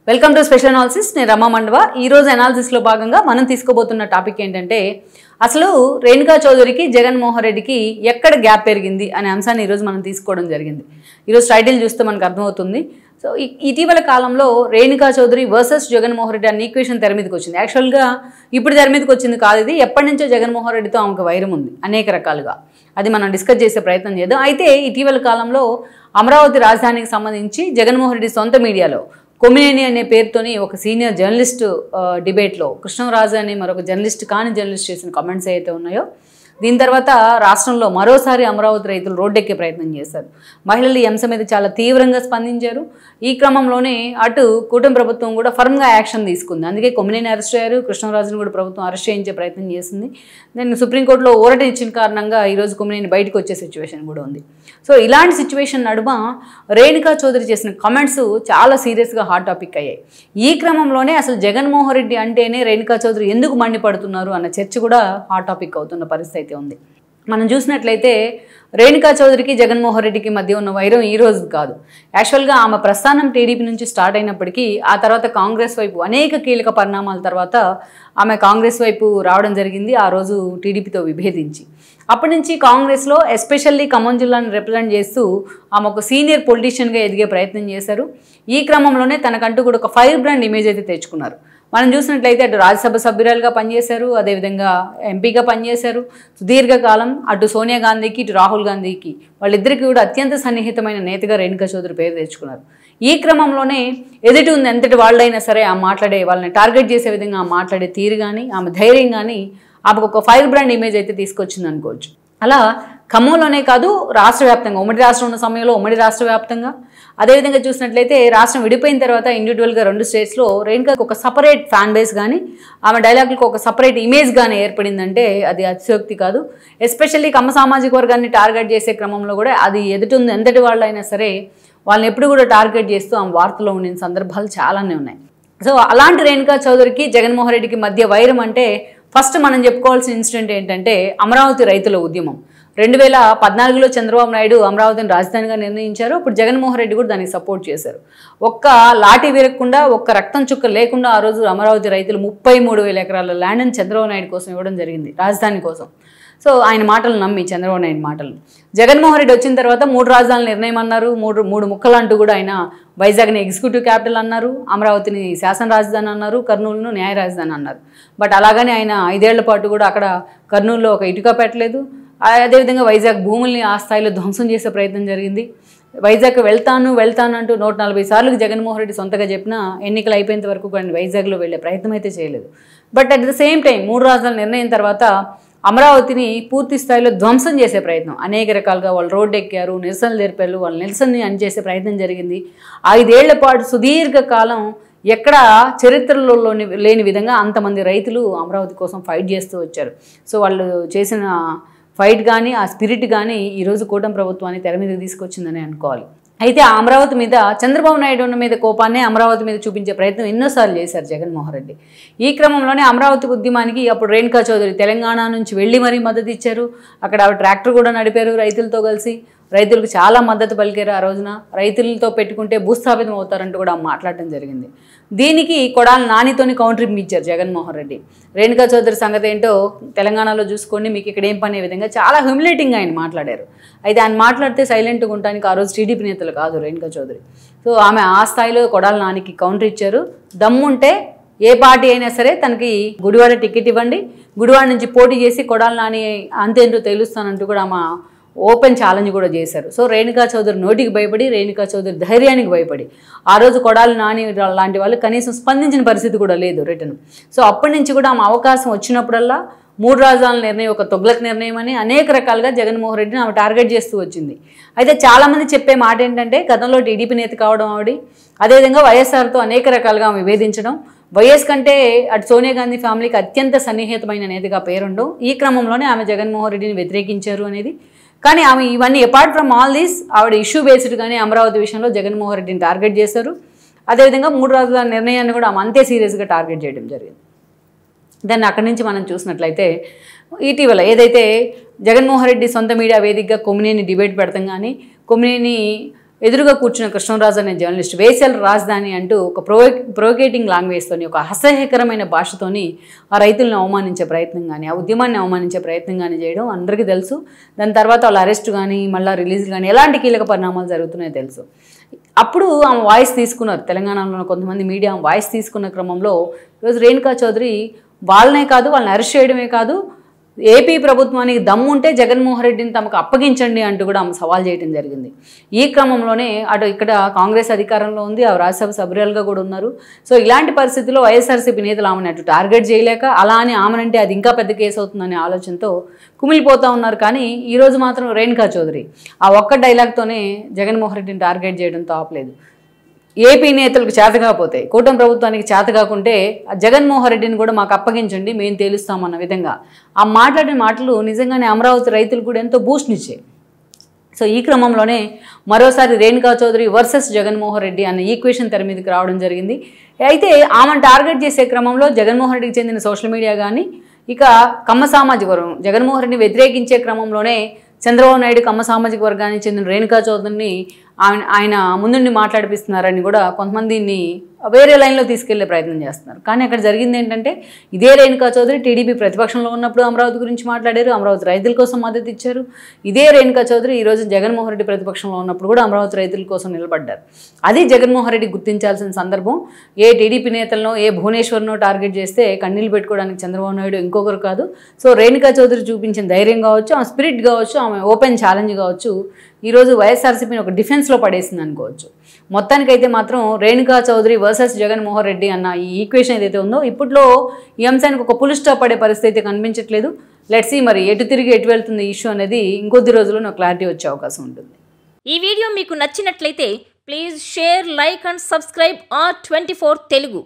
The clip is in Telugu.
Welcome to special analysis. నేను రమా మండవ. ఈ రోజు అనాలిసిస్లో భాగంగా మనం తీసుకోబోతున్న టాపిక్ ఏంటంటే అసలు రేణుకా చౌదరికి జగన్మోహన్ రెడ్డికి ఎక్కడ గ్యాప్ పెరిగింది అనే అంశాన్ని ఈరోజు మనం తీసుకోవడం జరిగింది. ఈరోజు టైటిల్ చూస్తే మనకు అర్థమవుతుంది. సో ఇటీవల కాలంలో రేణుకా చౌదరి వర్సెస్ జగన్మోహన్ రెడ్డి అనే ఈక్వేషన్ తెర మీదకి వచ్చింది. యాక్చువల్గా ఇప్పుడు తెర మీదకి వచ్చింది కాదు, ఇది ఎప్పటి నుంచో జగన్మోహన్ రెడ్డితో ఆమెకు వైరం ఉంది అనేక రకాలుగా. అది మనం డిస్కస్ చేసే ప్రయత్నం చేద్దాం. అయితే ఇటీవల కాలంలో అమరావతి రాజధానికి సంబంధించి జగన్మోహన్ రెడ్డి సొంత మీడియాలో కొమ్మినేని అనే పేరుతోని ఒక సీనియర్ జర్నలిస్ట్ డిబేట్లో కృష్ణరాజు అనే మరొక జర్నలిస్ట్ చేసిన కామెంట్స్ ఏవైతే ఉన్నాయో, దీని తర్వాత రాష్ట్రంలో మరోసారి అమరావతి రైతులు రోడ్డెక్కే ప్రయత్నం చేశారు. మహిళలు ఈ అంశం మీద చాలా తీవ్రంగా స్పందించారు. ఈ క్రమంలోనే అటు కూటమి ప్రభుత్వం కూడా ఫర్మ్గా యాక్షన్ తీసుకుంది. అందుకే కొమ్మినేని అరెస్ట్ అయ్యారు, కృష్ణరాజును కూడా ప్రభుత్వం అరెస్ట్ చేయించే ప్రయత్నం చేసింది. నేను సుప్రీంకోర్టులో ఊరట ఇచ్చిన కారణంగా ఈరోజు కొమ్మినేని బయటకు వచ్చే సిచ్యువేషన్ కూడా ఉంది. సో ఇలాంటి సిచ్యువేషన్ నడుమ రేణుకా చౌదరి చేసిన కామెంట్స్ చాలా సీరియస్గా హాట్ టాపిక్ అయ్యాయి. ఈ క్రమంలోనే అసలు జగన్మోహన్ రెడ్డి అంటేనే రేణుకా చౌదరి ఎందుకు మండిపడుతున్నారు అన్న చర్చ కూడా హాట్ టాపిక్ అవుతున్న పరిస్థితి అయితే ఉంది. మనం చూసినట్లయితే రేణుకా చౌదరికి జగన్మోహన్ రెడ్డికి మధ్య ఉన్న వైరం ఈ రోజు కాదు. యాక్చువల్గా ఆమె ప్రస్థానం టీడీపీ నుంచి స్టార్ట్ అయినప్పటికీ ఆ తర్వాత కాంగ్రెస్ వైపు అనేక కీలక పరిణామాల తర్వాత ఆమె కాంగ్రెస్ వైపు రావడం జరిగింది. ఆ రోజు టీడీపీతో విభేదించి అప్పటి నుంచి కాంగ్రెస్లో ఎస్పెషల్లీ ఖమ్మం జిల్లాను రిప్రజెంట్ చేస్తూ ఆమె ఒక సీనియర్ పొలిటీషియన్గా ఎదిగే ప్రయత్నం చేశారు. ఈ క్రమంలోనే తనకంటూ కూడా ఒక ఫైర్ బ్రాండ్ ఇమేజ్ అయితే తెచ్చుకున్నారు. మనం చూసినట్లయితే అటు రాజ్యసభ సభ్యురాలుగా పనిచేశారు, అదేవిధంగా ఎంపీగా పనిచేశారు సుదీర్ఘకాలం. అటు సోనియా గాంధీకి ఇటు రాహుల్ గాంధీకి వాళ్ళిద్దరికీ కూడా అత్యంత సన్నిహితమైన నేతగా రేణుకా చౌదరి పేరు తెచ్చుకున్నారు. ఈ క్రమంలోనే ఎదుటి ఉంది ఎంతటి వాళ్ళైనా సరే ఆ మాట్లాడే వాళ్ళని టార్గెట్ చేసే విధంగా ఆ మాట్లాడే తీరు కానీ ఆమె ధైర్యం కానీ ఆమెకు ఒక ఫైర్ బ్రాండ్ ఇమేజ్ అయితే తీసుకొచ్చింది అనుకోవచ్చు. అలా ఖమ్మంలోనే కాదు, రాష్ట్ర వ్యాప్తంగా ఉమ్మడి రాష్ట్రం ఉన్న సమయంలో ఉమ్మడి రాష్ట్ర వ్యాప్తంగా, అదేవిధంగా చూసినట్లయితే రాష్ట్రం విడిపోయిన తర్వాత ఇండివిజువల్గా 2 స్టేట్స్లో రేణుకాకి ఒక సపరేట్ ఫ్యాన్ బేస్ కానీ ఆమె డైలాగులకు ఒక సపరేట్ ఇమేజ్ కానీ ఏర్పడిందంటే అది అతిశయోక్తి కాదు. ఎస్పెషల్లీ కమ్మ సామాజిక వర్గాన్ని టార్గెట్ చేసే క్రమంలో కూడా అది ఎదుటి ఉంది ఎంతటి వాళ్ళైనా సరే వాళ్ళని ఎప్పుడు కూడా టార్గెట్ చేస్తూ ఆమె వార్తలో ఉండిన సందర్భాలు చాలానే ఉన్నాయి. సో అలాంటి రేణుకా చౌదరికి జగన్మోహన్ రెడ్డికి మధ్య వైరం అంటే ఫస్ట్ మనం చెప్పుకోవాల్సిన ఇన్సిడెంట్ ఏంటంటే అమరావతి రైతుల ఉద్యమం. 2014లో చంద్రబాబు నాయుడు అమరావతిని రాజధానిగా నిర్ణయించారు. అప్పుడు జగన్మోహన్ రెడ్డి కూడా దానికి సపోర్ట్ చేశారు. ఒక్క లాఠీ విరగకుండా, ఒక్క రక్తం చుక్క లేకుండా ఆ రోజు అమరావతి రైతులు 33,000 ఎకరాల ల్యాండ్ని చంద్రబాబు నాయుడు కోసం ఇవ్వడం జరిగింది, రాజధాని కోసం. సో ఆయన మాటలు నమ్మి చంద్రబాబు నాయుడు మాటలు. జగన్మోహన్ రెడ్డి వచ్చిన తర్వాత 3 రాజధానుల నిర్ణయం అన్నారు, మూడు ముక్కలు అంటూ కూడా ఆయన వైజాగ్ని ఎగ్జిక్యూటివ్ క్యాపిటల్ అన్నారు, అమరావతిని శాసన రాజధాని అన్నారు, కర్నూలును న్యాయ రాజధాని అన్నారు. బట్ అలాగని ఆయన 5 ఏళ్ల పాటు కూడా అక్కడ కర్నూలులో ఒక ఇటుక పెట్టలేదు. అదేవిధంగా వైజాగ్ భూముల్ని ఆ స్థాయిలో ధ్వంసం చేసే ప్రయత్నం జరిగింది. వైజాగ్ వెళ్తాను అంటూ 140 సార్లు జగన్మోహన్ రెడ్డి సొంతగా చెప్పినా ఎన్నికలు అయిపోయేంత వరకు కానీ వైజాగ్లో వెళ్ళే ప్రయత్నం అయితే చేయలేదు. But at the same time 3 రాజధానుల నిర్ణయం తర్వాత అమరావతిని పూర్తి స్థాయిలో ధ్వంసం చేసే ప్రయత్నం అనేక రకాలుగా వాళ్ళు రోడ్డు ఎక్కారు, నిరసనలు జరిపారు, వాళ్ళ నిరసనని అణిచేసే ప్రయత్నం జరిగింది. 5 ఏళ్ల పాటు సుదీర్ఘకాలం ఎక్కడ చరిత్రలో లేని విధంగా అంతమంది రైతులు అమరావతి కోసం ఫైట్ చేస్తూ వచ్చారు. సో వాళ్ళు చేసిన ఫైట్ కానీ ఆ స్పిరిట్ కానీ ఈరోజు కూటమి ప్రభుత్వాన్ని తెర మీదకి తీసుకొచ్చిందని అనుకోవాలి. అయితే ఆ అమరావతి మీద చంద్రబాబు నాయుడు మీద కోపాన్ని అమరావతి మీద చూపించే ప్రయత్నం ఎన్నోసార్లు చేశారు జగన్మోహన్ రెడ్డి. ఈ క్రమంలోనే అమరావతి ఉద్యమానికి అప్పుడు రేణుకా చౌదరి తెలంగాణ నుంచి వెళ్ళి మరీ మద్దతు ఇచ్చారు. అక్కడ ట్రాక్టర్ కూడా నడిపారు రైతులతో కలిసి. రైతులకు చాలా మద్దతు పలికారు. ఆ రోజున రైతులతో పెట్టుకుంటే భూస్థాపితం అవుతారంటూ కూడా మాట్లాడటం జరిగింది. దీనికి కొడాలి నానితోని కౌంటర్ ఇచ్చారు జగన్మోహన్ రెడ్డి. రేణుకా చౌదరి సంగతి ఏంటో తెలంగాణలో చూసుకోండి, మీకు ఇక్కడ ఏం పనే విధంగా చాలా హ్యూమిలేటింగ్గా ఆయన మాట్లాడారు. అయితే ఆయన మాట్లాడితే సైలెంట్గా ఉండడానికి ఆ రోజు టీడీపీ నేతలు కాదు రేణుకా చౌదరి. సో ఆమె ఆ స్థాయిలో కొడాలి నానికి కౌంటర్ ఇచ్చారు. దమ్ముంటే ఏ పార్టీ అయినా సరే తనకి గుడివాడ టికెట్ ఇవ్వండి, గుడివాడ నుంచి పోటీ చేసి కొడాలి నాని అంతేంటో తెలుస్తానంటూ కూడా ఆమె ఓపెన్ ఛాలెంజ్ కూడా చేశారు. సో రేణుకా చౌదరి నోటికి భయపడి, రేణుకా చౌదరి ధైర్యానికి భయపడి ఆ రోజు కొడాలి నాని లాంటి వాళ్ళు కనీసం స్పందించిన పరిస్థితి కూడా లేదు రిటర్న్. సో అప్పటి నుంచి కూడా ఆమె అవకాశం వచ్చినప్పుడల్లా 3 రాజధానుల నిర్ణయం ఒక తొగ్లక్ నిర్ణయం అని అనేక రకాలుగా జగన్మోహన్ రెడ్డిని ఆమె టార్గెట్ చేస్తూ వచ్చింది. అయితే చాలామంది చెప్పే మాట ఏంటంటే గతంలో టీడీపీ నేత కావడం ఆవిడ, అదేవిధంగా వైఎస్ఆర్తో అనేక రకాలుగా విభేదించడం, వైఎస్ కంటే అటు సోనియా గాంధీ ఫ్యామిలీకి అత్యంత సన్నిహితమైన నేతగా పేరుండవు. ఈ క్రమంలోనే ఆమె జగన్మోహన్ రెడ్డిని వ్యతిరేకించారు అనేది. కానీ ఆమె ఇవన్నీ అపార్ట్ ఫ్రమ్ ఆల్ దీస్ ఆవిడ ఇష్యూ బేస్డ్గానే అమరావతి విషయంలో జగన్మోహన్ రెడ్డిని టార్గెట్ చేశారు. అదేవిధంగా 3 రాజధానుల నిర్ణయాన్ని కూడా ఆమె అంతే సీరియస్గా టార్గెట్ చేయడం జరిగింది. దాన్ని అక్కడి నుంచి మనం చూసినట్లయితే ఇటీవల ఏదైతే జగన్మోహన్ రెడ్డి సొంత మీడియా వేదికగా కొమ్మినేని డిబేట్ పెడతాం కానీ కొమ్మినేని ఎదురుగా కూర్చున్న కృష్ణరాజు అనే జర్నలిస్ట్ వేసల్ రాజధాని అంటూ ఒక ప్రొవోకేటింగ్ లాంగ్వేజ్తోని, ఒక అసహ్యకరమైన భాషతోని ఆ రైతులను అవమానించే ప్రయత్నం కానీ, ఆ ఉద్యమాన్ని అవమానించే ప్రయత్నం కానీ చేయడం అందరికీ తెలుసు. దాని తర్వాత వాళ్ళ అరెస్ట్ కానీ, మళ్ళీ రిలీజ్ కానీ ఎలాంటి కీలక పరిణామాలు జరుగుతున్నాయో తెలుసు. అప్పుడు ఆమె వాయిస్ తీసుకున్నారు. తెలంగాణలో కొంతమంది మీడియా వాయిస్ తీసుకున్న క్రమంలో ఈరోజు రేణుకా చౌదరి వాళ్ళనే కాదు, వాళ్ళని అరెస్ట్ చేయడమే కాదు, ఏపీ ప్రభుత్వానికి దమ్ముంటే జగన్మోహన్ రెడ్డిని తమకు అప్పగించండి అంటూ కూడా ఆమె సవాల్ చేయడం జరిగింది. ఈ క్రమంలోనే అటు ఇక్కడ కాంగ్రెస్ అధికారంలో ఉంది, ఆ రాజ్యసభ సభ్యురాలుగా కూడా ఉన్నారు. సో ఇలాంటి పరిస్థితుల్లో వైఎస్ఆర్సీపీ నేతలు ఆమెను అటు టార్గెట్ చేయలేక, అలా అని ఆమెనంటే అది ఇంకా పెద్ద కేసు అవుతుందనే ఆలోచనతో కుమిలిపోతూ ఉన్నారు. కానీ ఈరోజు మాత్రం రేణుకా చౌదరి ఆ ఒక్క డైలాగ్తోనే జగన్మోహన్ రెడ్డిని టార్గెట్ చేయడంతో ఆపలేదు. ఏపీ నేతలకు చేత కాకపోతే, కూటమి ప్రభుత్వానికి చేత కాకుంటే జగన్మోహన్ రెడ్డిని కూడా మాకు అప్పగించండి, మేము తేలుస్తామన్న విధంగా ఆ మాట్లాడిన మాటలు నిజంగానే అమరావతి రైతులు కూడా ఎంతో బూస్ట్నిచ్చాయి. సో ఈ క్రమంలోనే మరోసారి రేణుకా చౌదరి వర్సెస్ జగన్మోహన్ రెడ్డి అన్న ఈక్వేషన్ తెర మీదకి రావడం జరిగింది. అయితే ఆమెను టార్గెట్ చేసే క్రమంలో జగన్మోహన్ రెడ్డికి చెందిన సోషల్ మీడియా కానీ, ఇక కమ్మ సామాజిక వర్గం జగన్మోహన్ రెడ్డిని వ్యతిరేకించే క్రమంలోనే చంద్రబాబు నాయుడు కమ్మ సామాజిక వర్గానికి చెందిన రేణుకా చౌదరిని ఆయన ముందుండి మాట్లాడిపిస్తున్నారని కూడా కొంతమందిని వేరే లైన్లో తీసుకెళ్లే ప్రయత్నం చేస్తున్నారు. కానీ అక్కడ జరిగింది ఏంటంటే, ఇదే రేణుకా చౌదరి టీడీపీ ప్రతిపక్షంలో ఉన్నప్పుడు అమరావతి గురించి మాట్లాడారు, అమరావతి రైతుల కోసం మద్దతు ఇచ్చారు. ఇదే రేణుకా చౌదరి ఈరోజు జగన్మోహన్ రెడ్డి ప్రతిపక్షంలో ఉన్నప్పుడు కూడా అమరావతి రైతుల కోసం నిలబడ్డారు. అది జగన్మోహన్ రెడ్డి గుర్తించాల్సిన సందర్భం. ఏ టీడీపీ నేతలను, ఏ భువనేశ్వర్నో టార్గెట్ చేస్తే కన్నీళ్లు పెట్టుకోవడానికి చంద్రబాబు నాయుడు ఇంకొకరు కాదు. సో రేణుకా చౌదరి చూపించిన ధైర్యం కావచ్చు, ఆమె స్పిరిట్ కావచ్చు, ఆమె ఓపెన్ ఛాలెంజ్ కావచ్చు, ఈరోజు వైఎస్ఆర్సీపీని ఒక డిఫెన్స్లో పడేసింది అనుకోవచ్చు. మొత్తానికైతే మాత్రం రేణుకా చౌదరి వర్సెస్ జగన్మోహన్ రెడ్డి అన్న ఈ ఈక్వేషన్ ఏదైతే ఉందో, ఇప్పట్లో ఈ అంశానికి ఒక ఫుల్ స్టాప్ పడే పరిస్థితి అయితే కనిపించట్లేదు. లెట్స్ సీ మరి ఎటు తిరిగి ఎటు వెళ్తుంది ఈ ఇష్యూ అనేది ఇంకొద్ది రోజుల్లో నాకు క్లారిటీ వచ్చే అవకాశం ఉంటుంది. ఈ వీడియో మీకు నచ్చినట్లయితే please share, like and subscribe R24 Telugu.